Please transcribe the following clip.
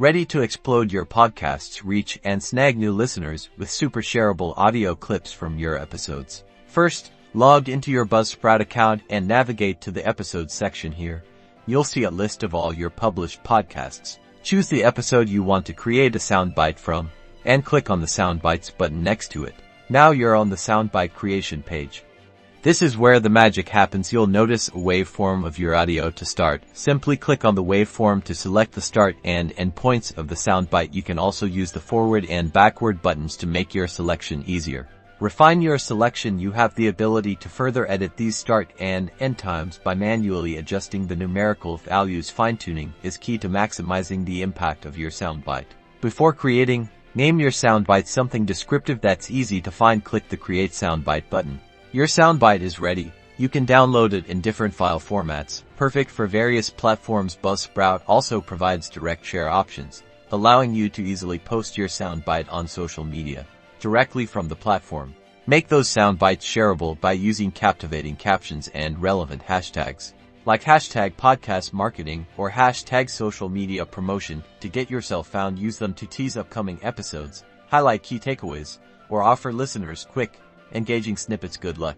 Ready to explode your podcast's reach and snag new listeners with super shareable audio clips from your episodes. First, log into your Buzzsprout account and navigate to the episodes section here. You'll see a list of all your published podcasts. Choose the episode you want to create a soundbite from, and click on the Soundbites button next to it. Now you're on the Soundbite Creation page. This is where the magic happens. You'll notice a waveform of your audio to start. Simply click on the waveform to select the start and end points of the soundbite. You can also use the forward and backward buttons to make your selection easier. Refine your selection. You have the ability to further edit these start and end times by manually adjusting the numerical values. Fine-tuning is key to maximizing the impact of your soundbite. Before creating, name your soundbite something descriptive that's easy to find. Click the Create Soundbite button. Your soundbite is ready. You can download it in different file formats, perfect for various platforms. Buzzsprout also provides direct share options, allowing you to easily post your soundbite on social media directly from the platform. Make those soundbites shareable by using captivating captions and relevant hashtags, like hashtag podcast marketing or hashtag social media promotion, to get yourself found. Use them to tease upcoming episodes, highlight key takeaways, or offer listeners quick, engaging snippets. Good luck.